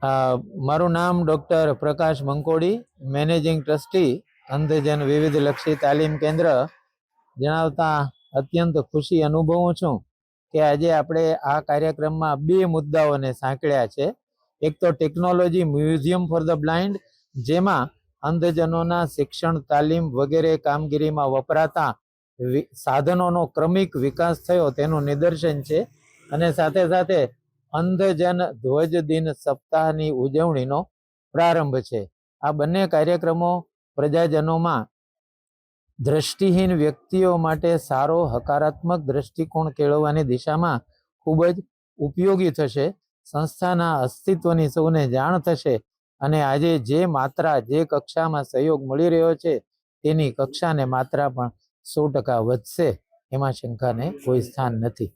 મારું નામ ડૉક્ટર પ્રકાશ મંકોડી, managing trustee અંધજન વિવિધલક્ષી તાલીમ કેન્દ્ર જણાવતા અત્યંત ખુશી અનુભવું છું કે આજે આપણે આ કાર્યક્રમમાં બે મુદ્દાઓને સાંકળ્યા છે. એક તો technology museum for the blind, જેમાં અંધજનોના શિક્ષણ, તાલીમ વગેરે કામગીરીમાં વપરાતા સાધનોનો ક્રમિક વિકાસ થયો તેનું નિદર્શન છે, અને સાથે સાથે અંધજન ધ્વજ દિન સપ્તાહની ઉજવણીનો પ્રારંભ છે. આ બંને કાર્યક્રમો પ્રજાજનોમાં દ્રષ્ટિહીન વ્યક્તિઓ માટે સારો હકારાત્મક દ્રષ્ટિકોણ કેળવવાની દિશામાં ખૂબ જ ઉપયોગી થશે. સંસ્થાના અસ્તિત્વની સૌને જાણ થશે અને આજે જે માત્રા, જે કક્ષામાં સહયોગ મળી રહ્યો છે તેની કક્ષાને માત્રા પણ 100% વધશે. એમાં શંકાને કોઈ સ્થાન નથી.